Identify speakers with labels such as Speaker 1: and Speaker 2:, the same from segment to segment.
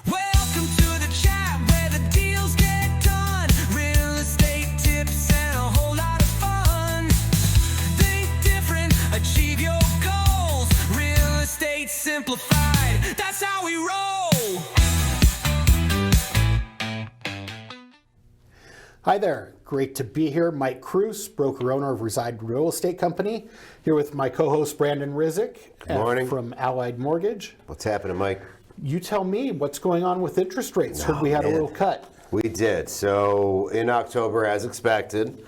Speaker 1: Welcome to the chat where the deals get done. Real estate tips and a whole lot of fun. Think different, achieve your goals. Real estate simplified, that's how we roll.
Speaker 2: Hi there, great to be here. Mike Cruz, broker owner of Reside Real Estate Company, here with my co-host Brandon Rizik.
Speaker 3: Good morning.
Speaker 2: From Allied Mortgage.
Speaker 3: What's happening, Mike?
Speaker 2: You tell me what's going on with interest rates. Heard we had a little cut.
Speaker 3: We did. So in October, as expected,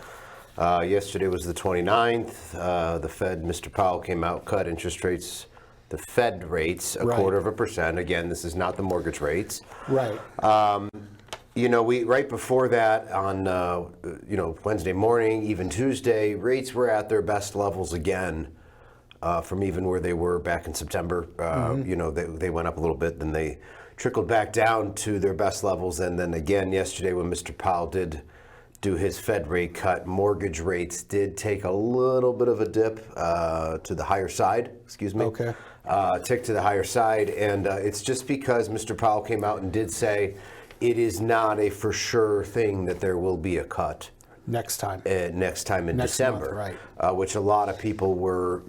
Speaker 3: yesterday was the 29th. The Fed, Mr. Powell came out, cut interest rates, the Fed rates, a
Speaker 2: Right.
Speaker 3: 1/4%. Again, this is not the mortgage rates.
Speaker 2: Right.
Speaker 3: You know, we right before that on Wednesday morning, even Tuesday, rates were at their best levels again from even where they were back in September. You know, they went up a little bit, then they trickled back down to their best levels, and then again yesterday when Mr. Powell did do his Fed rate cut, mortgage rates did take a little bit of a dip to the higher side. Excuse me.
Speaker 2: Okay.
Speaker 3: Tick to the higher side, and it's just because Mr. Powell came out and did say it is not a for sure thing that there will be a cut
Speaker 2: Next time.
Speaker 3: next time in
Speaker 2: Next
Speaker 3: December,
Speaker 2: month, right.
Speaker 3: Which a lot of people were,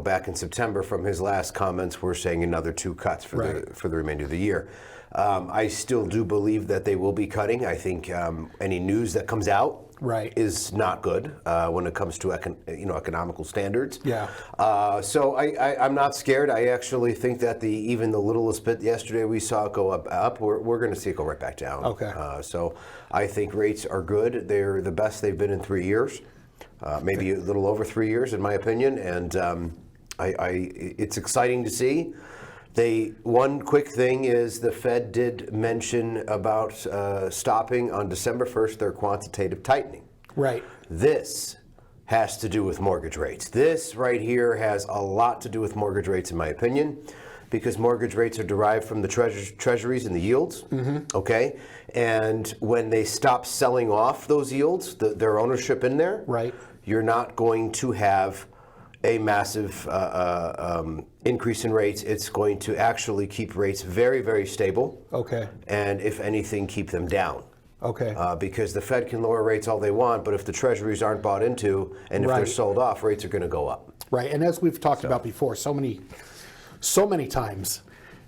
Speaker 3: back in September from his last comments were saying another 2 cuts for
Speaker 2: Right.
Speaker 3: the remainder of the year. I still do believe that they will be cutting. I think any news that comes out
Speaker 2: Right.
Speaker 3: is not good when it comes to economical standards.
Speaker 2: Yeah.
Speaker 3: So I'm not scared. I actually think that even the littlest bit yesterday we saw it go up. We're going to see it go right back down.
Speaker 2: Okay.
Speaker 3: So I think rates are good. They're the best they've been in 3 years, maybe a little over 3 years in my opinion. And it's exciting to see. One quick thing is the Fed did mention about stopping on December 1st their quantitative tightening.
Speaker 2: Right.
Speaker 3: This has to do with mortgage rates. This right here has a lot to do with mortgage rates in my opinion, because mortgage rates are derived from the treasuries and the yields, okay? And when they stop selling off those yields, their ownership in there,
Speaker 2: Right.
Speaker 3: you're not going to have a massive increase in rates. It's going to actually keep rates very, very stable.
Speaker 2: Okay.
Speaker 3: And if anything, keep them down.
Speaker 2: Okay.
Speaker 3: Because the Fed can lower rates all they want, but if the treasuries aren't bought into and if they're
Speaker 2: Right.
Speaker 3: sold off, rates are going to go up.
Speaker 2: Right. And as we've talked about before, so many times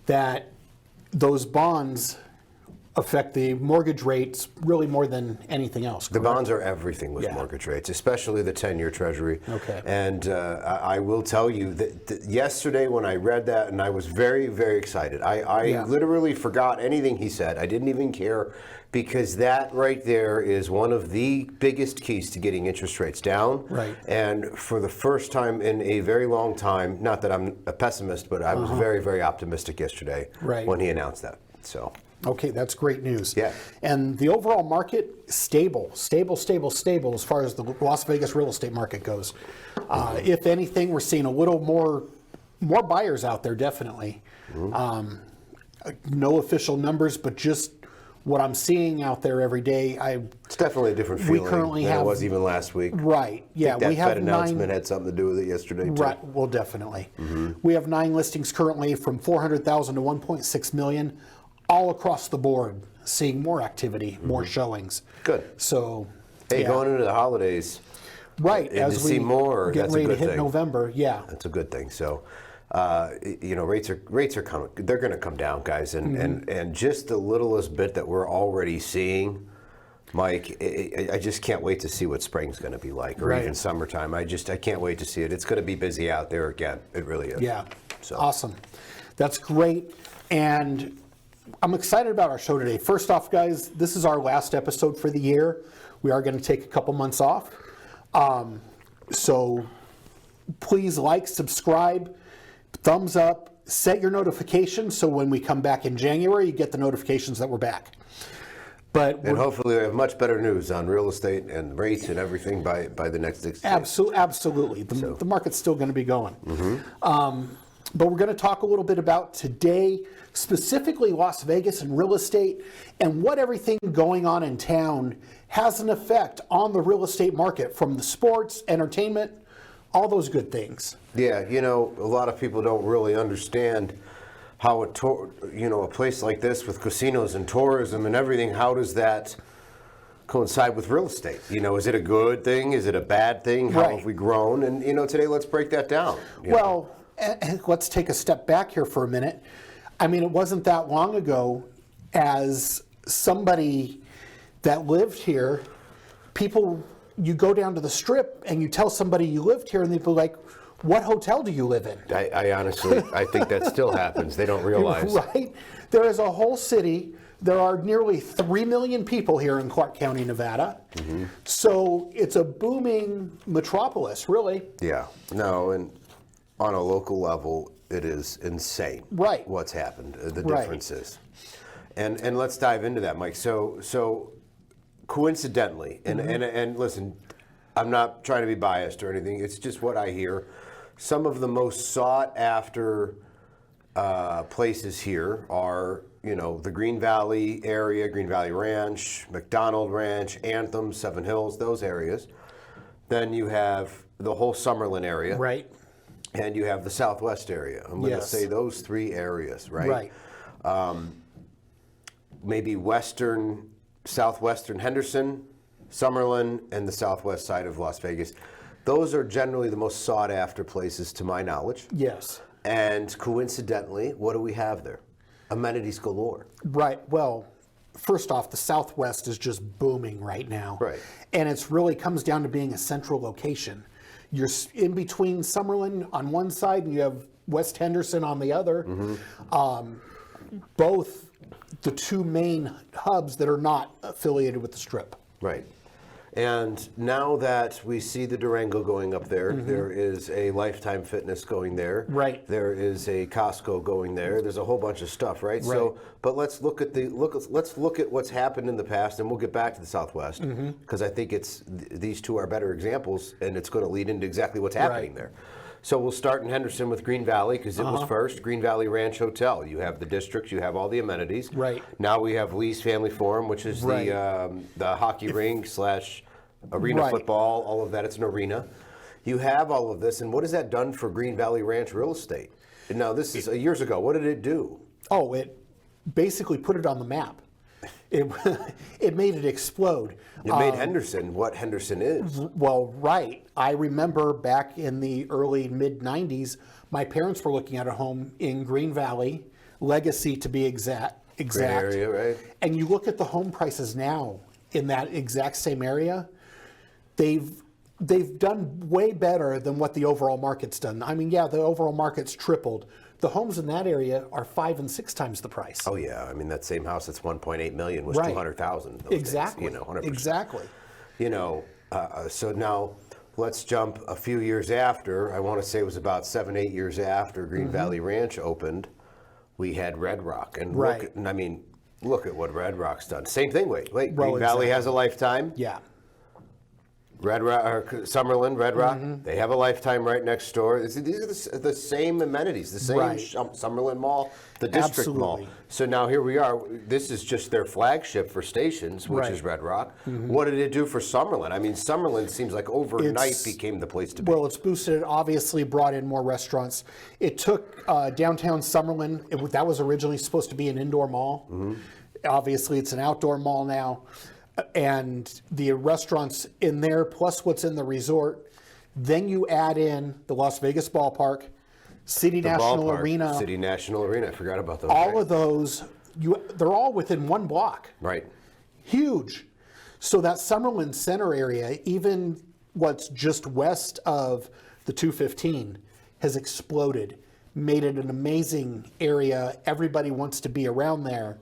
Speaker 2: that those bonds affect the mortgage rates really more than anything else.
Speaker 3: The bonds are everything with
Speaker 2: Yeah.
Speaker 3: mortgage rates, especially the 10-year treasury.
Speaker 2: Okay.
Speaker 3: And I will tell you that yesterday when I read that, and I was very, very excited. I
Speaker 2: Yeah.
Speaker 3: literally forgot anything he said. I didn't even care, because that right there is one of the biggest keys to getting interest rates down.
Speaker 2: Right.
Speaker 3: And for the first time in a very long time, not that I'm a pessimist, but I was very, very optimistic yesterday
Speaker 2: Right.
Speaker 3: when he announced that. So.
Speaker 2: Okay, that's great news.
Speaker 3: Yeah.
Speaker 2: And the overall market, stable as far as the Las Vegas real estate market goes. If anything, we're seeing a little more buyers out there, definitely. No official numbers, but just what I'm seeing out there every day.
Speaker 3: It's definitely a different feeling
Speaker 2: currently
Speaker 3: than
Speaker 2: have-
Speaker 3: it was even last week.
Speaker 2: Right, yeah,
Speaker 3: That
Speaker 2: we have
Speaker 3: Fed announcement
Speaker 2: 9.
Speaker 3: had something to do with it yesterday, too.
Speaker 2: Right, well, definitely. We have 9 listings currently from 400,000 to 1.6 million, all across the board, seeing more activity, more showings.
Speaker 3: Good.
Speaker 2: So,
Speaker 3: Hey,
Speaker 2: yeah.
Speaker 3: going into the holidays,
Speaker 2: Right,
Speaker 3: and
Speaker 2: as
Speaker 3: to
Speaker 2: we
Speaker 3: see more,
Speaker 2: get
Speaker 3: that's a
Speaker 2: ready to
Speaker 3: good
Speaker 2: hit
Speaker 3: thing.
Speaker 2: November, yeah.
Speaker 3: that's a good thing. So, rates are coming. They're going to come down, guys, and just the littlest bit that we're already seeing, Mike. I just can't wait to see what spring's going to be like, or
Speaker 2: Right.
Speaker 3: even summertime. I can't wait to see it. It's going to be busy out there again. It really is.
Speaker 2: Yeah,
Speaker 3: So.
Speaker 2: awesome. That's great, and I'm excited about our show today. First off, guys, this is our last episode for the year. We are going to take a couple months off. So please like, subscribe, thumbs up, set your notifications so when we come back in January, you get the notifications that we're back. But
Speaker 3: And hopefully we have much better news on real estate and rates and everything by the next 6 days.
Speaker 2: Absolutely. The market's still going to be going. But we're going to talk a little bit about today, specifically Las Vegas and real estate, and what everything going on in town has an effect on the real estate market, from the sports, entertainment, all those good things.
Speaker 3: Yeah, a lot of people don't really understand how a place like this with casinos and tourism and everything, how does that coincide with real estate? Is it a good thing? Is it a bad thing? How
Speaker 2: Right.
Speaker 3: have we grown? And today let's break that down.
Speaker 2: Well, let's take a step back here for a minute. I mean, it wasn't that long ago, as somebody that lived here, you go down to the Strip and you tell somebody you lived here, and they'd be like, "What hotel do you live in?"
Speaker 3: I honestly, I think that still happens. They don't realize.
Speaker 2: Right? There is a whole city. There are nearly 3 million people here in Clark County, Nevada. So it's a booming metropolis, really.
Speaker 3: Yeah. No, and on a local level, it is insane.
Speaker 2: Right.
Speaker 3: What's happened, the
Speaker 2: Right.
Speaker 3: differences. And let's dive into that, Mike. So coincidentally, and listen, I'm not trying to be biased or anything. It's just what I hear. Some of the most sought after places here are, the Green Valley area, Green Valley Ranch, McDonald Ranch, Anthem, Seven Hills, those areas. Then you have the whole Summerlin area.
Speaker 2: Right.
Speaker 3: And you have the Southwest area. I'm going to
Speaker 2: Yes.
Speaker 3: say those 3 areas, right?
Speaker 2: Right.
Speaker 3: Maybe southwestern Henderson, Summerlin, and the southwest side of Las Vegas. Those are generally the most sought after places to my knowledge.
Speaker 2: Yes.
Speaker 3: And coincidentally, what do we have there? Amenities galore.
Speaker 2: Right. Well, first off, the Southwest is just booming right now.
Speaker 3: Right.
Speaker 2: And it's really comes down to being a central location. You're in between Summerlin on one side and you have West Henderson on the other. Both the 2 main hubs that are not affiliated with the Strip.
Speaker 3: Right. And now that we see the Durango going up there, there is a Lifetime Fitness going there.
Speaker 2: Right.
Speaker 3: There is a Costco going there. There's a whole bunch of stuff, right? So, but let's look at what's happened in the past, and we'll get back to the Southwest because I think these 2 are better examples, and it's going to lead into exactly what's happening there. So we'll start in Henderson with Green Valley because it was first. Green Valley Ranch Hotel. You have the district. You have all the amenities.
Speaker 2: Right.
Speaker 3: Now we have Lee's Family Forum, which is
Speaker 2: Right.
Speaker 3: the hockey rink / arena
Speaker 2: Right.
Speaker 3: football. All of that. It's an arena. You have all of this, and what has that done for Green Valley Ranch real estate? And now this is years ago. What did it do?
Speaker 2: Oh, it basically put it on the map. It made it explode.
Speaker 3: It made Henderson what Henderson is.
Speaker 2: Well, right. I remember back in the early mid-90s, my parents were looking at a home in Green Valley, Legacy to be exact.
Speaker 3: Great area, right?
Speaker 2: And you look at the home prices now in that exact same area, they've done way better than what the overall market's done. I mean, yeah, the overall market's tripled. The homes in that area are 5 and 6 times the price.
Speaker 3: Oh yeah, I mean that same house that's 1.8 million was
Speaker 2: Right.
Speaker 3: 200,000.
Speaker 2: Exactly.
Speaker 3: 100%.
Speaker 2: Exactly.
Speaker 3: So now let's jump a few years after. I want to say it was about 7-8 years after Green Valley Ranch opened. We had Red Rock, and
Speaker 2: Right.
Speaker 3: look at what Red Rock's done. Same thing. Wait.
Speaker 2: Well,
Speaker 3: Green Valley
Speaker 2: exactly.
Speaker 3: has a Lifetime.
Speaker 2: Yeah.
Speaker 3: Red Rock, or Summerlin, Red Rock, they have a Lifetime right next door. These are the same amenities, the same
Speaker 2: Right.
Speaker 3: Summerlin Mall, the District Mall.
Speaker 2: Absolutely.
Speaker 3: So now here we are. This is just their flagship for stations, which
Speaker 2: Right.
Speaker 3: is Red Rock. What did it do for Summerlin? I mean, Summerlin seems like overnight
Speaker 2: It's-
Speaker 3: became the place to be.
Speaker 2: Well, it's boosted it, obviously brought in more restaurants. It took downtown Summerlin, that was originally supposed to be an indoor mall. Obviously, it's an outdoor mall now. And the restaurants in there, plus what's in the resort. Then you add in the Las Vegas Ballpark, City
Speaker 3: The
Speaker 2: National
Speaker 3: ballpark,
Speaker 2: Arena.
Speaker 3: City National Arena. I forgot about those.
Speaker 2: All
Speaker 3: right?
Speaker 2: of those, they're all within one block.
Speaker 3: Right.
Speaker 2: Huge. So that Summerlin Center area, even what's just west of the 215, has exploded, made it an amazing area. Everybody wants to be around there.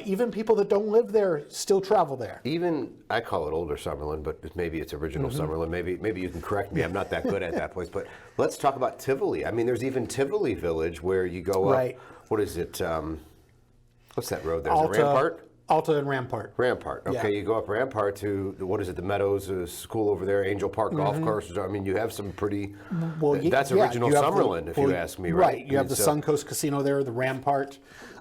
Speaker 2: Even people that don't live there still travel there.
Speaker 3: Even I call it older Summerlin, but maybe it's original Summerlin. Maybe you can correct me. I'm not that good at that place. But let's talk about Tivoli. I mean, there's even Tivoli Village where you go up.
Speaker 2: Right.
Speaker 3: What is it? What's that road there? Is it Rampart?
Speaker 2: Alta and Rampart.
Speaker 3: Rampart. Okay,
Speaker 2: Yeah.
Speaker 3: you go up Rampart to what is it? The Meadows School over there, Angel Park Golf Course. I mean, you have some pretty. That's original
Speaker 2: you have
Speaker 3: Summerlin, if you ask me. Right.
Speaker 2: You have
Speaker 3: And
Speaker 2: the
Speaker 3: so-
Speaker 2: Suncoast Casino there, the Rampart.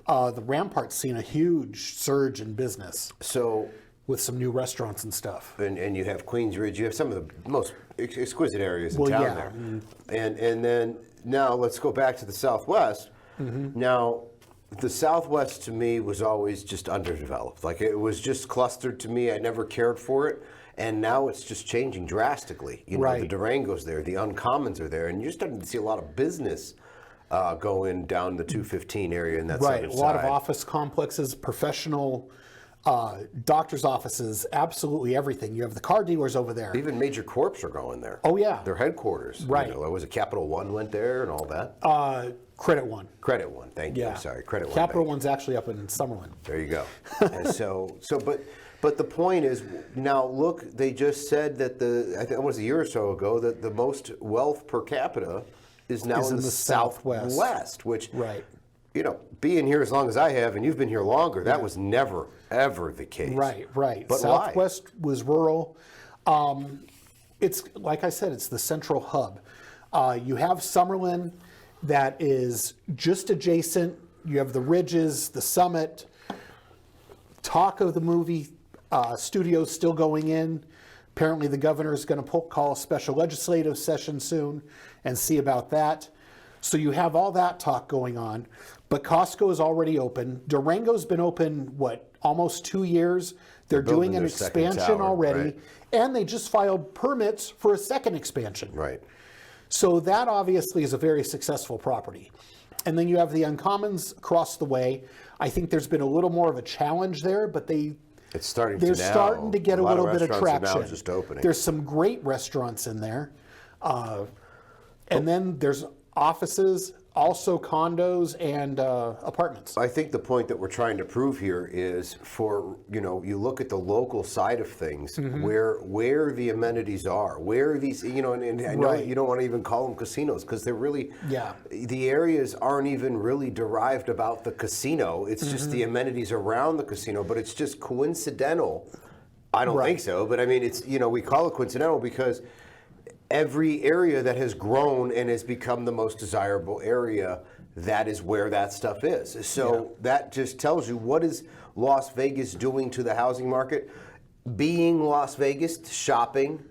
Speaker 2: The Rampart's seen a huge surge in business
Speaker 3: So
Speaker 2: with some new restaurants and stuff.
Speaker 3: and you have Queensridge. You have some of the most exquisite areas in
Speaker 2: Well,
Speaker 3: town
Speaker 2: yeah.
Speaker 3: there. And then now let's go back to the Southwest. Now, the Southwest to me was always just underdeveloped. Like it was just clustered to me. I never cared for it. And now it's just changing drastically. You know,
Speaker 2: Right.
Speaker 3: the Durango's there, the Uncommons are there, and you're starting to see a lot of business going down the 215 area in that
Speaker 2: Right,
Speaker 3: southern
Speaker 2: a lot of
Speaker 3: side.
Speaker 2: office complexes, professional doctors' offices, absolutely everything. You have the car dealers over there.
Speaker 3: Even major corps are going there.
Speaker 2: Oh, yeah.
Speaker 3: Their headquarters.
Speaker 2: Right.
Speaker 3: You know, was it Capital One went there and all that?
Speaker 2: Credit One.
Speaker 3: Credit One, thank you.
Speaker 2: Yeah.
Speaker 3: Sorry, Credit One.
Speaker 2: Capital
Speaker 3: thank you.
Speaker 2: One's actually up in Summerlin.
Speaker 3: There you go. And but the point is, now look, they just said that I think it was a year or so ago, that the most wealth per capita is now
Speaker 2: Is
Speaker 3: in
Speaker 2: in
Speaker 3: the
Speaker 2: the Southwest.
Speaker 3: Southwest, which,
Speaker 2: Right.
Speaker 3: you know, being here as long as I have, and you've been here longer, that was never, ever the case.
Speaker 2: Right.
Speaker 3: But why?
Speaker 2: Southwest was rural. It's like I said, it's the central hub. You have Summerlin that is just adjacent. You have the Ridges, the Summit. Talk of the movie studios still going in. Apparently, the governor is going to call a special legislative session soon and see about that. So you have all that talk going on. But Costco is already open. Durango's been open, almost 2 years. They're
Speaker 3: building
Speaker 2: doing an
Speaker 3: their second
Speaker 2: expansion
Speaker 3: tower,
Speaker 2: already.
Speaker 3: right.
Speaker 2: And they just filed permits for a second expansion.
Speaker 3: Right.
Speaker 2: So that obviously is a very successful property. And then you have the Uncommons across the way. I think there's been a little more of a challenge there, but
Speaker 3: It's starting
Speaker 2: they're
Speaker 3: to now.
Speaker 2: starting to get a
Speaker 3: lot
Speaker 2: little bit of
Speaker 3: restaurants
Speaker 2: traction.
Speaker 3: are now just opening.
Speaker 2: There's some great restaurants in there. And then there's offices, also condos and apartments.
Speaker 3: I think the point that we're trying to prove here is you look at the local side of things,
Speaker 2: Mm-hmm.
Speaker 3: where the amenities are, where these, and I know
Speaker 2: Right.
Speaker 3: you don't want to even call them casinos because they're really,
Speaker 2: Yeah.
Speaker 3: the areas aren't even really derived about the casino. It's just
Speaker 2: Mm-hmm.
Speaker 3: the amenities around the casino, but it's just coincidental. I don't
Speaker 2: Right.
Speaker 3: think so, but I mean, it's, we call it coincidental because every area that has grown and has become the most desirable area, that is where that stuff is. So that just tells you, what is Las Vegas doing to the housing market? Being Las Vegas, shopping,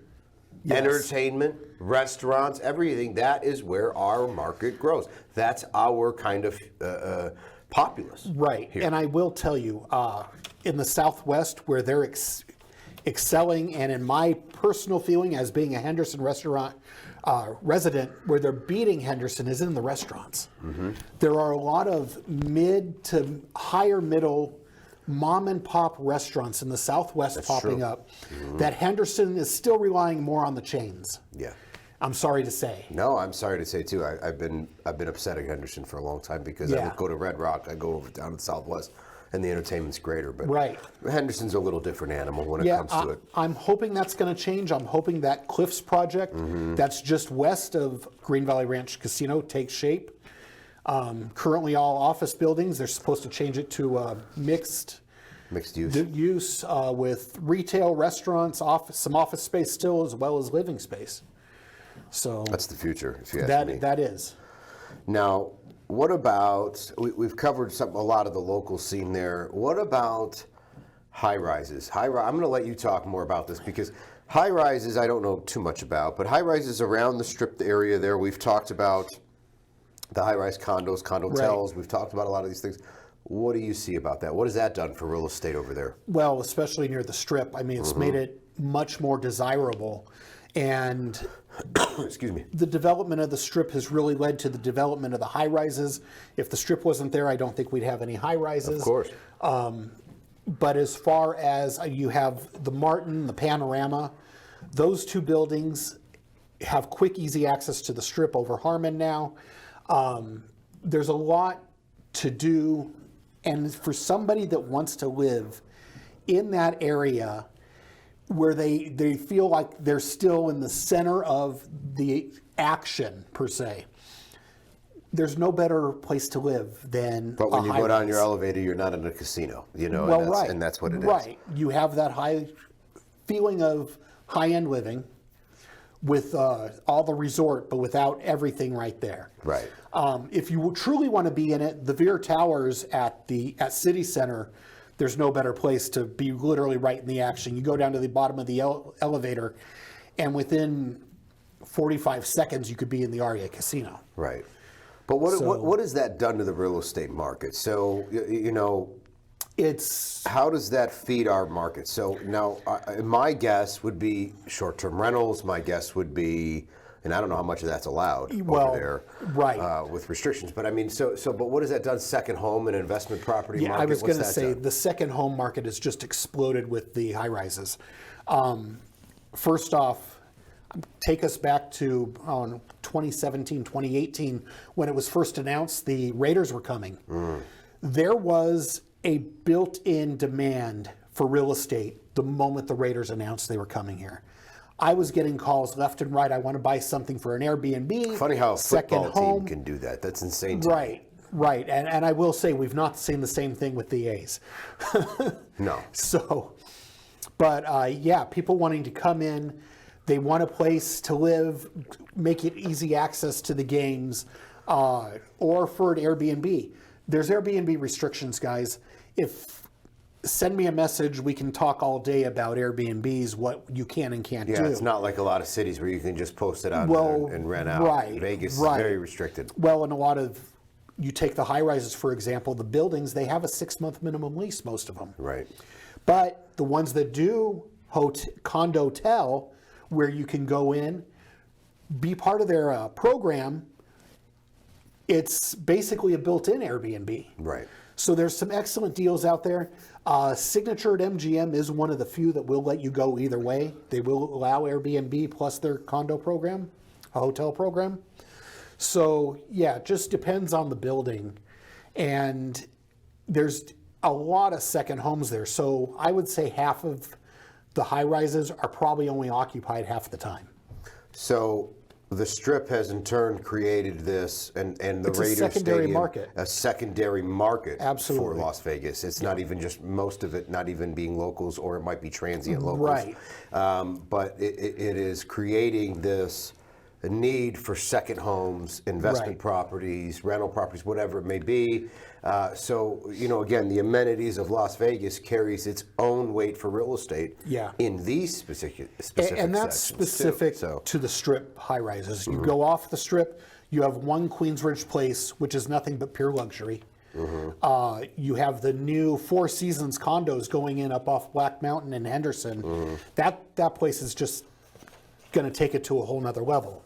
Speaker 2: Yes.
Speaker 3: entertainment, restaurants, everything, that is where our market grows. That's our kind of populace.
Speaker 2: Right.
Speaker 3: here.
Speaker 2: And I will tell you, in the Southwest, where they're excelling, and in my personal feeling as being a Henderson restaurant resident, where they're beating Henderson is in the restaurants.
Speaker 3: Mm-hmm.
Speaker 2: There are a lot of mid to higher middle mom and pop restaurants in the Southwest popping
Speaker 3: true.
Speaker 2: up that Henderson is still relying more on the chains.
Speaker 3: Yeah.
Speaker 2: I'm sorry to say.
Speaker 3: No, I'm sorry to say too. I've been upsetting Henderson for a long time because I
Speaker 2: Yeah.
Speaker 3: would go to Red Rock, I go over down to the Southwest, and the entertainment's greater. But
Speaker 2: Right.
Speaker 3: Henderson's a little different animal when it
Speaker 2: Yeah,
Speaker 3: comes to it.
Speaker 2: I'm hoping that's going to change. I'm hoping that Cliffs project that's just west of Green Valley Ranch Casino takes shape. Currently all office buildings. They're supposed to change it to mixed
Speaker 3: Mixed use.
Speaker 2: use with retail, restaurants, some office space still, as well as living space. So
Speaker 3: That's the future, if you ask me.
Speaker 2: that is.
Speaker 3: Now, what about, we've covered a lot of the local scene there. What about high rises? I'm going to let you talk more about this because high rises I don't know too much about, but high rises around the strip area there, we've talked about the high rise condos, condotels, we've talked about a lot of these things. What do you see about that? What has that done for real estate over there?
Speaker 2: Well, especially near the strip. I mean, it's made it much more desirable. And
Speaker 3: Excuse me.
Speaker 2: the development of the strip has really led to the development of the high rises. If the strip wasn't there, I don't think we'd have any high rises.
Speaker 3: Of course.
Speaker 2: But as far as you have the Martin, the Panorama, those two buildings have quick, easy access to the strip over Harmon now. There's a lot to do. And for somebody that wants to live in that area where they feel like they're still in the center of the action, per se, there's no better place to live than
Speaker 3: But when
Speaker 2: a
Speaker 3: you
Speaker 2: high
Speaker 3: go down your
Speaker 2: rise.
Speaker 3: elevator, you're not in a casino,
Speaker 2: Well, right.
Speaker 3: and that's what it is.
Speaker 2: Right. You have that high feeling of high-end living with all the resort, but without everything right there.
Speaker 3: Right.
Speaker 2: If you truly want to be in it, the Veer Towers at City Center, there's no better place to be literally right in the action. You go down to the bottom of the elevator, and within 45 seconds, you could be in the Aria Casino.
Speaker 3: Right. But what,
Speaker 2: So-
Speaker 3: what has that done to the real estate market? So, you know,
Speaker 2: It's
Speaker 3: how does that feed our market? So now, my guess would be short-term rentals. My guess would be, and I don't know how much of that's allowed
Speaker 2: Well,
Speaker 3: over there,
Speaker 2: right.
Speaker 3: with restrictions. But I mean, but what has that done? Second home and investment property
Speaker 2: Yeah,
Speaker 3: market.
Speaker 2: I was
Speaker 3: What's
Speaker 2: going to
Speaker 3: that
Speaker 2: say
Speaker 3: done?
Speaker 2: the second home market has just exploded with the high rises. First off, take us back to 2017, 2018, when it was first announced the Raiders were coming. There was a built-in demand for real estate the moment the Raiders announced they were coming here. I was getting calls left and right. I want to buy something for an Airbnb.
Speaker 3: Funny how a
Speaker 2: second
Speaker 3: football
Speaker 2: home.
Speaker 3: team can do that. That's insane. To me.
Speaker 2: Right. And I will say we've not seen the same thing with the A's.
Speaker 3: No.
Speaker 2: So, but yeah, people wanting to come in, they want a place to live, make it easy access to the games, or for an Airbnb. There's Airbnb restrictions, guys. Send me a message, we can talk all day about Airbnbs, what you can and can't
Speaker 3: Yeah,
Speaker 2: do.
Speaker 3: it's not like a lot of cities where you can just post it out
Speaker 2: Well,
Speaker 3: and rent out.
Speaker 2: right,
Speaker 3: Vegas is
Speaker 2: right.
Speaker 3: very restricted.
Speaker 2: Well, and a lot of, you take the high rises, for example, the buildings, they have a 6-month minimum lease, most of them.
Speaker 3: Right.
Speaker 2: But the ones that do condo-tel, where you can go in, be part of their program, it's basically a built-in Airbnb.
Speaker 3: Right.
Speaker 2: So there's some excellent deals out there. Signature at MGM is one of the few that will let you go either way. They will allow Airbnb plus their condo program, a hotel program. So yeah, it just depends on the building. And there's a lot of second homes there. So I would say half of the high rises are probably only occupied half the time.
Speaker 3: So the Strip has in turn created this, and the
Speaker 2: It's a
Speaker 3: Raiders
Speaker 2: secondary
Speaker 3: Stadium,
Speaker 2: market.
Speaker 3: a secondary market
Speaker 2: Absolutely.
Speaker 3: for Las Vegas. It's not even just most of it, not even being locals, or it might be transient locals.
Speaker 2: Right.
Speaker 3: But it is creating this need for second homes, investment
Speaker 2: Right.
Speaker 3: properties, rental properties, whatever it may be. So, you know, again, the amenities of Las Vegas carries its own weight for real estate
Speaker 2: Yeah.
Speaker 3: in these specific
Speaker 2: And that's
Speaker 3: sections, too.
Speaker 2: specific
Speaker 3: So,
Speaker 2: to the Strip high rises. You go off the Strip, you have one Queensridge Place, which is nothing but pure luxury. You have the new Four Seasons condos going in up off Black Mountain and Henderson. That place is just going to take it to a whole nother level.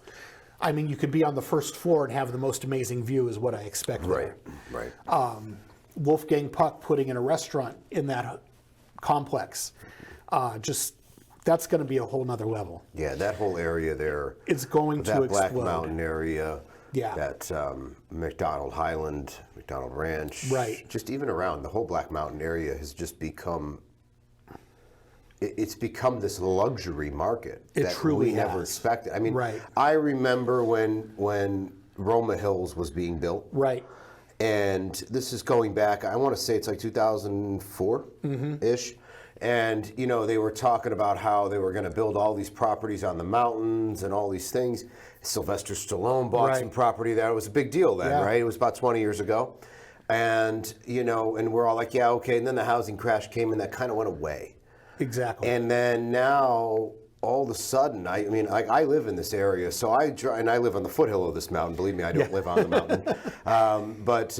Speaker 2: I mean, you could be on the first floor and have the most amazing view is what I expect
Speaker 3: right,
Speaker 2: there.
Speaker 3: right.
Speaker 2: Wolfgang Puck putting in a restaurant in that complex. That's going to be a whole nother level.
Speaker 3: Yeah, that whole area there.
Speaker 2: It's going to
Speaker 3: that Black
Speaker 2: explode.
Speaker 3: Mountain area.
Speaker 2: Yeah.
Speaker 3: That McDonald Highland, McDonald Ranch.
Speaker 2: Right.
Speaker 3: Just even around the whole Black Mountain area has just become. It's become this luxury market
Speaker 2: It
Speaker 3: that
Speaker 2: truly
Speaker 3: we never
Speaker 2: has.
Speaker 3: expected. I mean,
Speaker 2: Right.
Speaker 3: I remember when Roma Hills was being built.
Speaker 2: Right.
Speaker 3: And this is going back, I want to say it's like 2004-ish. And, you know, they were talking about how they were going to build all these properties on the mountains and all these things. Sylvester Stallone bought
Speaker 2: Right.
Speaker 3: some property there. It was a big deal then,
Speaker 2: Yeah.
Speaker 3: right? It was about 20 years ago. And, you know, and we're all like, yeah, okay. And then the housing crash came and that kind of went away.
Speaker 2: Exactly.
Speaker 3: And then now, all of a sudden, I mean, I live in this area, so and I live on the foothill of this mountain. Believe me, I don't live on the mountain. But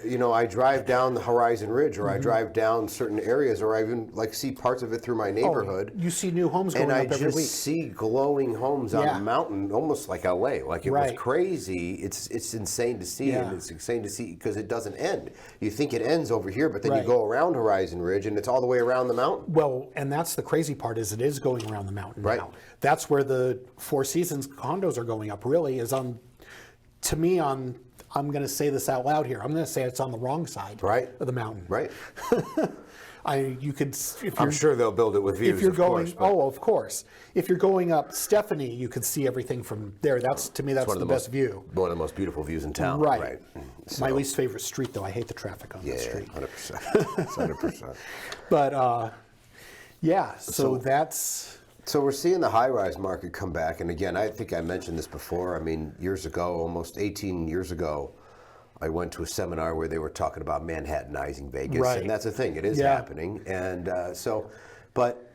Speaker 3: you know, I drive down the Horizon Ridge, or I drive down certain areas, or I even like see parts of it through my neighborhood.
Speaker 2: You see new homes going
Speaker 3: And I
Speaker 2: up every
Speaker 3: just
Speaker 2: week.
Speaker 3: see glowing homes on
Speaker 2: Yeah.
Speaker 3: the mountain, almost like LA. Like it was
Speaker 2: Right.
Speaker 3: crazy. It's insane to see,
Speaker 2: Yeah.
Speaker 3: and it's insane to see because it doesn't end. You think it ends over here, but then
Speaker 2: Right.
Speaker 3: you go around Horizon Ridge, and it's all the way around the mountain.
Speaker 2: Well, and that's the crazy part is it is going around the mountain
Speaker 3: Right.
Speaker 2: now. That's where the Four Seasons condos are going up. Really, is I'm going to say this out loud here. I'm going to say it's on the wrong side
Speaker 3: Right.
Speaker 2: of the mountain.
Speaker 3: Right.
Speaker 2: You could. If
Speaker 3: I'm
Speaker 2: you're,
Speaker 3: sure they'll build it with views.
Speaker 2: if you're
Speaker 3: of
Speaker 2: going,
Speaker 3: course, but
Speaker 2: of course. If you're going up Stephanie, you could see everything from there. That's to me, that's
Speaker 3: one
Speaker 2: the
Speaker 3: of the
Speaker 2: best view.
Speaker 3: One of the most beautiful views in town.
Speaker 2: Right.
Speaker 3: Right.
Speaker 2: My
Speaker 3: So,
Speaker 2: least favorite street, though. I hate the traffic on
Speaker 3: yeah,
Speaker 2: that street.
Speaker 3: 100%. 100%.
Speaker 2: But yeah, so that's.
Speaker 3: So we're seeing the high-rise market come back, and again, I think I mentioned this before. I mean, years ago, almost 18 years ago, I went to a seminar where they were talking about Manhattanizing Vegas,
Speaker 2: Right.
Speaker 3: and that's a thing. It is
Speaker 2: Yeah.
Speaker 3: happening, and but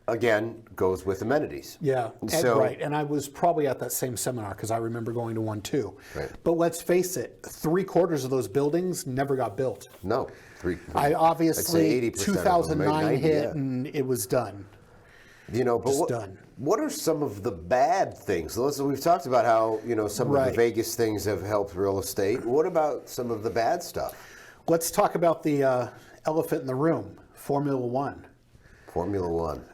Speaker 3: again, goes with amenities.
Speaker 2: Yeah,
Speaker 3: So,
Speaker 2: right. And I was probably at that same seminar because I remember going to one too.
Speaker 3: Right.
Speaker 2: But let's face it, 3/4 of those buildings never got built.
Speaker 3: no.
Speaker 2: I obviously,
Speaker 3: 80% of them,
Speaker 2: 2009
Speaker 3: maybe 90,
Speaker 2: hit
Speaker 3: yeah.
Speaker 2: and it was done.
Speaker 3: But
Speaker 2: Just done.
Speaker 3: what are some of the bad things? Listen, we've talked about how, some of
Speaker 2: Right.
Speaker 3: the Vegas things have helped real estate. What about some of the bad stuff?
Speaker 2: Let's talk about the elephant in the room, Formula One.
Speaker 3: Formula One.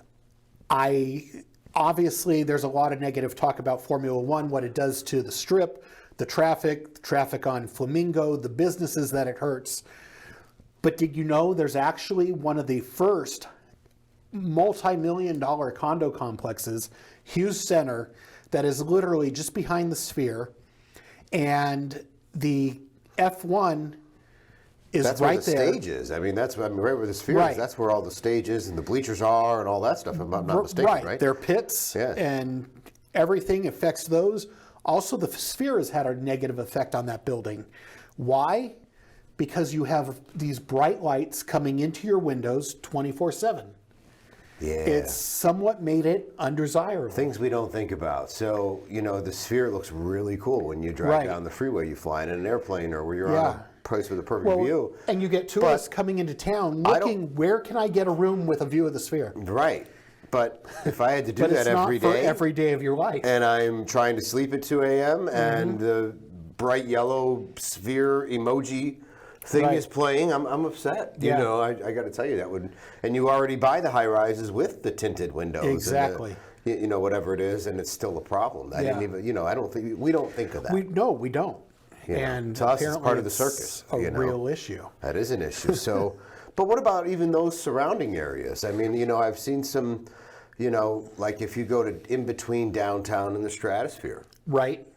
Speaker 2: Obviously, there's a lot of negative talk about Formula One, what it does to the Strip, the traffic on Flamingo, the businesses that it hurts. But did you know there's actually one of the first multi-million-dollar condo complexes, Hughes Center, that is literally just behind the Sphere, and the F1 is
Speaker 3: That's
Speaker 2: right
Speaker 3: where the
Speaker 2: there.
Speaker 3: stage is. I mean, right where the Sphere
Speaker 2: Right.
Speaker 3: is. That's where all the stages and the bleachers are and all that stuff, if I'm not mistaken, right?
Speaker 2: Their pits
Speaker 3: Yeah.
Speaker 2: and everything affects those. Also, the Sphere has had a negative effect on that building. Why? Because you have these bright lights coming into your windows 24/7.
Speaker 3: Yeah.
Speaker 2: It's somewhat made it undesirable.
Speaker 3: Things we don't think about. So, the Sphere looks really cool when you drive
Speaker 2: Right.
Speaker 3: down the freeway. You fly in an airplane or where you're
Speaker 2: Yeah.
Speaker 3: on a place with a perfect
Speaker 2: Well,
Speaker 3: view.
Speaker 2: and you get tourists coming into town
Speaker 3: I don't-
Speaker 2: looking, where can I get a room with a view of the Sphere?
Speaker 3: Right. But if I had to do
Speaker 2: But
Speaker 3: that
Speaker 2: it's not
Speaker 3: every
Speaker 2: for
Speaker 3: day,
Speaker 2: every day of your life.
Speaker 3: and I'm trying to sleep at 2 a.m.
Speaker 2: Mm-hmm.
Speaker 3: and the bright yellow Sphere emoji thing
Speaker 2: Right.
Speaker 3: is playing, I'm upset.
Speaker 2: Yeah.
Speaker 3: I got to tell you that would. And you already buy the high rises with the tinted windows.
Speaker 2: Exactly.
Speaker 3: And whatever it is, and it's still a problem. I didn't
Speaker 2: Yeah.
Speaker 3: even. I don't think we don't think of that.
Speaker 2: We don't.
Speaker 3: You know,
Speaker 2: And
Speaker 3: to us, it's
Speaker 2: apparently
Speaker 3: part of the circus,
Speaker 2: A
Speaker 3: you know.
Speaker 2: real issue.
Speaker 3: That is an issue. So, but what about even those surrounding areas? I mean, I've seen some, like if you go to in between downtown and the Stratosphere.
Speaker 2: Right.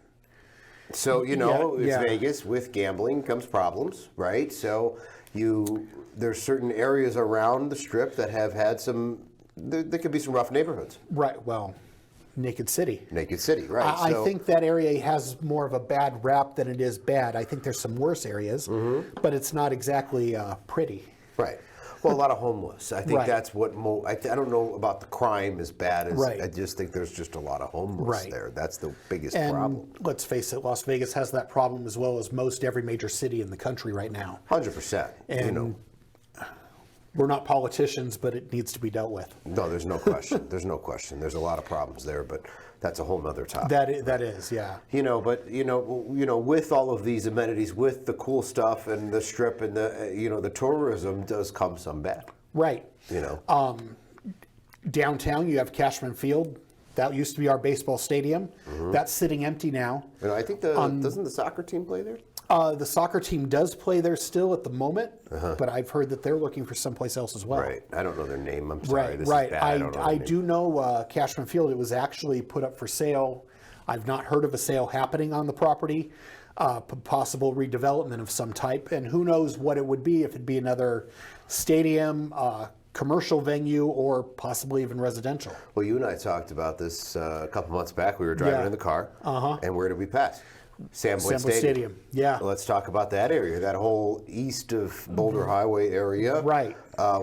Speaker 3: So,
Speaker 2: Yeah,
Speaker 3: it's
Speaker 2: yeah.
Speaker 3: Vegas. With gambling comes problems, right? So there's certain areas around the Strip that have had there could be some rough neighborhoods.
Speaker 2: Right. Well, Naked City.
Speaker 3: Naked City, right?
Speaker 2: I think that area has more of a bad rap than it is bad. I think there's some worse areas,
Speaker 3: Mm-hmm.
Speaker 2: but it's not exactly pretty.
Speaker 3: Right. Well, a lot of homeless. I think
Speaker 2: Right.
Speaker 3: that's what I don't know about the crime as bad as
Speaker 2: Right.
Speaker 3: I just think there's just a lot of homeless
Speaker 2: Right.
Speaker 3: there. That's the biggest
Speaker 2: And
Speaker 3: problem.
Speaker 2: let's face it, Las Vegas has that problem as well as most every major city in the country right now.
Speaker 3: 100%.
Speaker 2: And we're not politicians, but it needs to be dealt with.
Speaker 3: No, there's no question. There's no question. There's a lot of problems there, but that's a whole nother topic.
Speaker 2: That is, yeah.
Speaker 3: But with all of these amenities, with the cool stuff and the Strip and the tourism does come some bad.
Speaker 2: Right. Downtown, you have Cashman Field. That used to be our baseball stadium.
Speaker 3: Mm-hmm.
Speaker 2: That's sitting empty now.
Speaker 3: I think doesn't the soccer team play there?
Speaker 2: The soccer team does play there still at the moment, but I've heard that they're looking for someplace else as well.
Speaker 3: Right. I don't know their name. I'm sorry.
Speaker 2: Right,
Speaker 3: This
Speaker 2: right.
Speaker 3: is bad. I don't know.
Speaker 2: I
Speaker 3: their
Speaker 2: do
Speaker 3: name.
Speaker 2: know Cashman Field. It was actually put up for sale. I've not heard of a sale happening on the property. Possible redevelopment of some type, and who knows what it would be, if it'd be another stadium, commercial venue, or possibly even residential.
Speaker 3: Well, you and I talked about this a couple months back. We were driving
Speaker 2: Yeah.
Speaker 3: in the car,
Speaker 2: Uh-huh.
Speaker 3: and where did we pass? Sam Boyd
Speaker 2: Sambo Stadium. Yeah.
Speaker 3: Let's talk about that area, that whole east of Boulder Highway area,
Speaker 2: Right.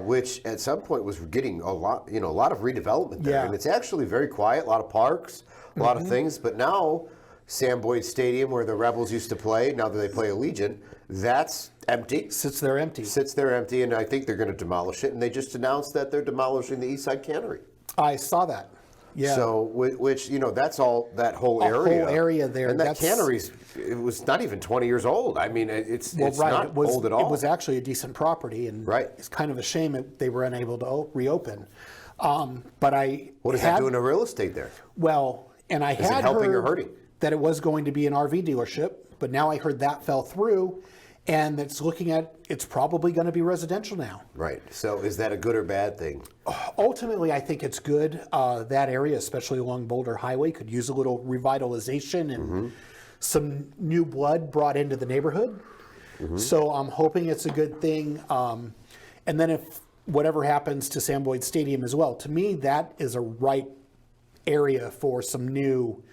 Speaker 3: Which at some point was getting a lot of redevelopment there,
Speaker 2: Yeah.
Speaker 3: and it's actually very quiet. A lot of parks, a lot of things. But now, Sam Boyd Stadium, where the Rebels used to play, now that they play Allegiant, that's empty.
Speaker 2: Sits there empty.
Speaker 3: Sits there empty, and I think they're going to demolish it. And they just announced that they're demolishing the East Side Cannery.
Speaker 2: I saw that. Yeah.
Speaker 3: So, which that's all that whole
Speaker 2: A
Speaker 3: area.
Speaker 2: whole area there,
Speaker 3: And that
Speaker 2: that's-
Speaker 3: cannery's, it was not even 20 years old. I mean, it's not
Speaker 2: it was,
Speaker 3: old at all.
Speaker 2: It was actually a decent property, and
Speaker 3: Right.
Speaker 2: it's kind of a shame that they were unable to reopen. But I
Speaker 3: What is
Speaker 2: had,
Speaker 3: that doing to real estate there?
Speaker 2: Well, and I
Speaker 3: it
Speaker 2: had
Speaker 3: helping or
Speaker 2: heard
Speaker 3: hurting?
Speaker 2: that it was going to be an RV dealership, but now I heard that fell through, and it's probably going to be residential now.
Speaker 3: Right. So, is that a good or bad thing?
Speaker 2: Ultimately, I think it's good. That area, especially along Boulder Highway, could use a little revitalization and some new blood brought into the neighborhood. So I'm hoping it's a good thing. And then if whatever happens to Sam Boyd Stadium as well, to me, that is a right area for some new,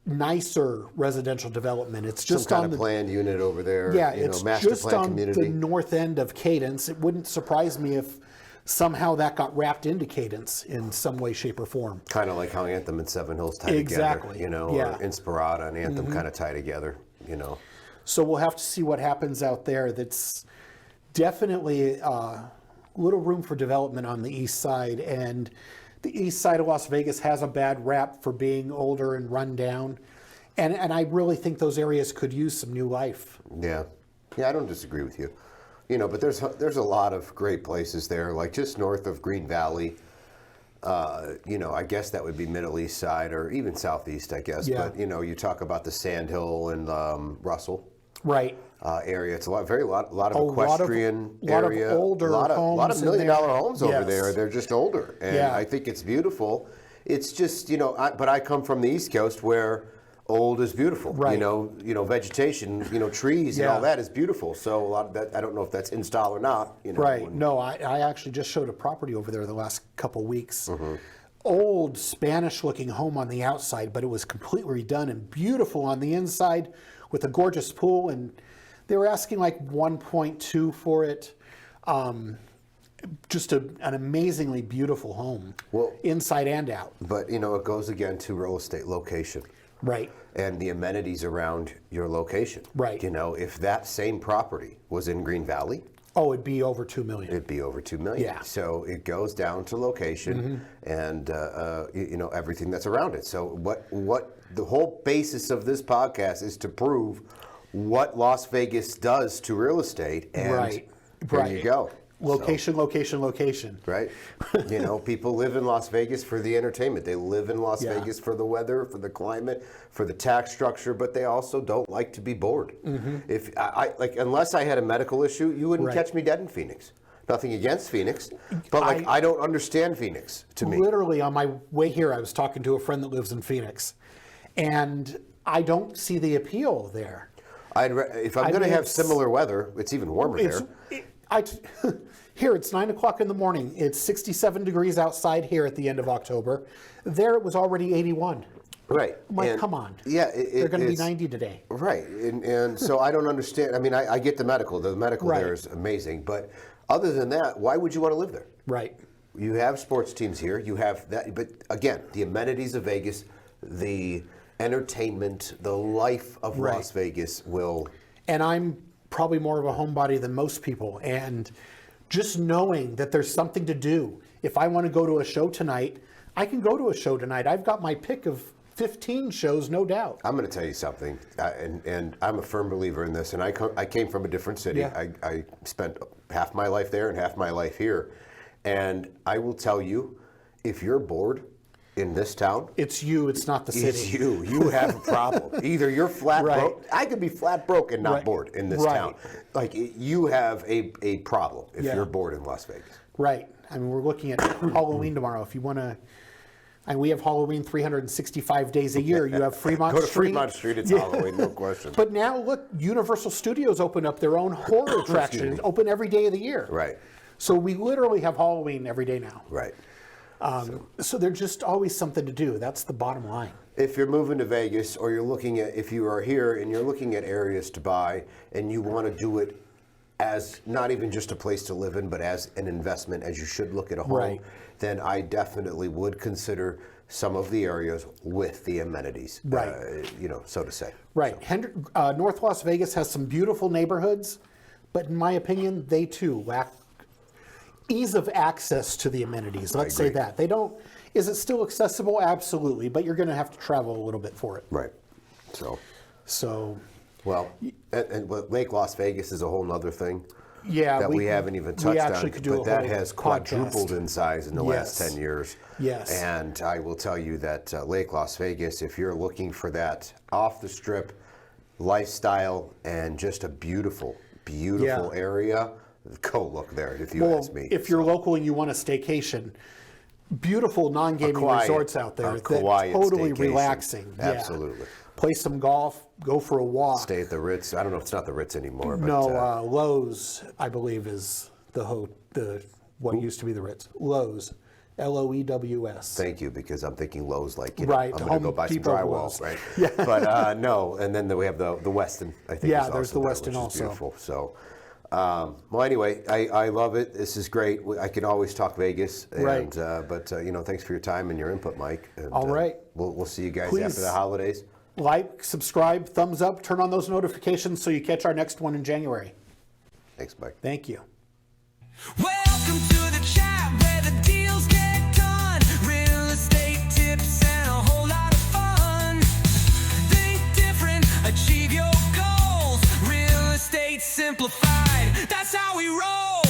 Speaker 2: nicer residential development. It's just
Speaker 3: Some kind
Speaker 2: on
Speaker 3: of
Speaker 2: the
Speaker 3: planned unit over there.
Speaker 2: yeah, it's
Speaker 3: master
Speaker 2: just
Speaker 3: plan
Speaker 2: on
Speaker 3: community.
Speaker 2: the north end of Cadence. It wouldn't surprise me if somehow that got wrapped into Cadence in some way, shape, or form.
Speaker 3: Kind of like how Anthem and Seven Hills tie
Speaker 2: Exactly.
Speaker 3: together, you know,
Speaker 2: Yeah.
Speaker 3: or Inspirata and Anthem kind of tie together, you know.
Speaker 2: So we'll have to see what happens out there. That's definitely little room for development on the east side. And the east side of Las Vegas has a bad rap for being older and run down. And I really think those areas could use some new life.
Speaker 3: Yeah, I don't disagree with you. You know, but there's a lot of great places there, like just north of Green Valley. You know, I guess that would be Middle East side or even Southeast, I guess.
Speaker 2: Yeah.
Speaker 3: But you know, you talk about the Sandhill and Russell
Speaker 2: Right.
Speaker 3: area. It's a lot of
Speaker 2: lot of-
Speaker 3: equestrian
Speaker 2: lot of
Speaker 3: area.
Speaker 2: older
Speaker 3: lot of
Speaker 2: homes in
Speaker 3: $1 million
Speaker 2: there.
Speaker 3: homes over
Speaker 2: Yes.
Speaker 3: there. They're just older, and
Speaker 2: Yeah.
Speaker 3: I think it's beautiful. It's just, you know, but I come from the East Coast where old is beautiful.
Speaker 2: Right.
Speaker 3: You know, vegetation, you know, trees and
Speaker 2: Yeah.
Speaker 3: all that is beautiful. So a lot of that, I don't know if that's install or not. You know,
Speaker 2: Right.
Speaker 3: when-
Speaker 2: No, I actually just showed a property over there the last couple weeks.
Speaker 3: Mm-hmm.
Speaker 2: Old Spanish-looking home on the outside, but it was completely redone and beautiful on the inside with a gorgeous pool. And they were asking like 1.2 for it. Just an amazingly beautiful home,
Speaker 3: Well-
Speaker 2: inside and out.
Speaker 3: But you know, it goes again to real estate location.
Speaker 2: Right.
Speaker 3: And the amenities around your location.
Speaker 2: Right.
Speaker 3: You know, if that same property was in Green Valley,
Speaker 2: Oh, it'd be over 2 million.
Speaker 3: it'd be over 2 million.
Speaker 2: Yeah.
Speaker 3: So it goes down to location and you know, everything that's around it. So what the whole basis of this podcast is to prove what Las Vegas does to real estate, and
Speaker 2: Right.
Speaker 3: there
Speaker 2: Right.
Speaker 3: you go.
Speaker 2: Location, location, location.
Speaker 3: Right. You know, people live in Las Vegas for the entertainment. They live in Las
Speaker 2: Yeah.
Speaker 3: Vegas for the weather, for the climate, for the tax structure, but they also don't like to be bored. If I like, unless I had a medical issue, you wouldn't
Speaker 2: Right.
Speaker 3: catch me dead in Phoenix. Nothing against Phoenix, but like I don't understand Phoenix to me.
Speaker 2: Literally on my way here, I was talking to a friend that lives in Phoenix, and I don't see the appeal there.
Speaker 3: If I'm
Speaker 2: I
Speaker 3: going to
Speaker 2: mean,
Speaker 3: have
Speaker 2: it's-
Speaker 3: similar weather, it's even warmer
Speaker 2: It's,
Speaker 3: there.
Speaker 2: here it's 9 o'clock in the morning. It's 67 degrees outside here at the end of October. There it was already 81.
Speaker 3: Right.
Speaker 2: I'm like,
Speaker 3: And-
Speaker 2: come on.
Speaker 3: Yeah,
Speaker 2: They're going to be
Speaker 3: it's-
Speaker 2: 90 today.
Speaker 3: Right, and so I don't understand. I mean, I get the medical. The medical
Speaker 2: Right.
Speaker 3: there is amazing, but other than that, why would you want to live there?
Speaker 2: Right.
Speaker 3: You have sports teams here. You have that, but again, the amenities of Vegas, the entertainment, the life of
Speaker 2: Right.
Speaker 3: Las Vegas will.
Speaker 2: And I'm probably more of a homebody than most people. And just knowing that there's something to do. If I want to go to a show tonight, I can go to a show tonight. I've got my pick of 15 shows, no doubt.
Speaker 3: I'm going to tell you something, and I'm a firm believer in this. And I came from a different city.
Speaker 2: Yeah.
Speaker 3: I spent half my life there and half my life here, and I will tell you, if you're bored in this town,
Speaker 2: It's you, it's not the city.
Speaker 3: it's you. You have a problem. Either you're flat
Speaker 2: Right.
Speaker 3: broke. I could be flat broke and not
Speaker 2: Right.
Speaker 3: bored in this
Speaker 2: Right.
Speaker 3: town. Like you have a problem if
Speaker 2: Yeah.
Speaker 3: you're bored in Las Vegas.
Speaker 2: Right. I mean, we're looking at Halloween tomorrow. If you want to, and we have Halloween 365 days a year. You have Fremont
Speaker 3: Go to
Speaker 2: Street.
Speaker 3: Fremont Street. It's
Speaker 2: Yeah.
Speaker 3: Halloween, no question.
Speaker 2: But now look, Universal Studios opened up their own horror attraction, open every day of the year.
Speaker 3: Right.
Speaker 2: So we literally have Halloween every day now.
Speaker 3: Right.
Speaker 2: So there's just always something to do. That's the bottom line.
Speaker 3: If you're moving to Vegas, or you're looking at, if you are here and you're looking at areas to buy, and you want to do it as not even just a place to live in, but as an investment, as you should look at a home,
Speaker 2: Right.
Speaker 3: then I definitely would consider some of the areas with the amenities,
Speaker 2: Right.
Speaker 3: you know, so to say.
Speaker 2: Right. North Las Vegas has some beautiful neighborhoods, but in my opinion, they too lack ease of access to the amenities. Let's say
Speaker 3: agree.
Speaker 2: that. They don't. Is it still accessible? Absolutely, but you're going to have to travel a little bit for it.
Speaker 3: Right. So,
Speaker 2: So,
Speaker 3: well, and Lake Las Vegas is a whole nother thing.
Speaker 2: yeah,
Speaker 3: That we haven't even
Speaker 2: we
Speaker 3: touched
Speaker 2: actually
Speaker 3: on,
Speaker 2: could do
Speaker 3: but
Speaker 2: a
Speaker 3: that
Speaker 2: whole
Speaker 3: has
Speaker 2: podcast.
Speaker 3: quadrupled in size in the last
Speaker 2: Yes.
Speaker 3: 10 years.
Speaker 2: Yes.
Speaker 3: And I will tell you that Lake Las Vegas, if you're looking for that off the strip lifestyle and just a beautiful, beautiful
Speaker 2: Yeah.
Speaker 3: area, go look there if you
Speaker 2: Well,
Speaker 3: ask me.
Speaker 2: if you're local and you want a staycation, beautiful non-gaming
Speaker 3: quiet-
Speaker 2: resorts out there.
Speaker 3: a
Speaker 2: That's
Speaker 3: quiet
Speaker 2: totally
Speaker 3: staycation.
Speaker 2: relaxing. Yeah.
Speaker 3: Absolutely.
Speaker 2: Play some golf, go for a walk.
Speaker 3: Stay at the Ritz. I don't know if it's not the Ritz anymore, but
Speaker 2: No, Lowe's, I believe, is the what used to be the Ritz. Lowe's, Loews.
Speaker 3: thank you, because I'm thinking Lowe's, like, you know,
Speaker 2: Right,
Speaker 3: I'm going to go
Speaker 2: Home
Speaker 3: buy some
Speaker 2: Depot
Speaker 3: drywall,
Speaker 2: Lowe's.
Speaker 3: right?
Speaker 2: Yeah.
Speaker 3: But no, and then we have the Westin, I think.
Speaker 2: Yeah,
Speaker 3: is
Speaker 2: there's
Speaker 3: also
Speaker 2: the
Speaker 3: there,
Speaker 2: Westin
Speaker 3: which is
Speaker 2: also.
Speaker 3: beautiful. So, Well, anyway, I love it. This is great. I can always talk Vegas. And,
Speaker 2: Right.
Speaker 3: But thanks for your time and your input, Mike. And,
Speaker 2: All right.
Speaker 3: We'll see you guys
Speaker 2: Please.
Speaker 3: after the holidays.
Speaker 2: Like, subscribe, thumbs up, turn on those notifications so you catch our next one in January.
Speaker 3: Thanks, Mike.
Speaker 2: Thank you.
Speaker 1: Welcome to the chat where the deals get done. Real estate tips and a whole lot of fun. Think different, achieve your goals. Real estate simplified. That's how we roll.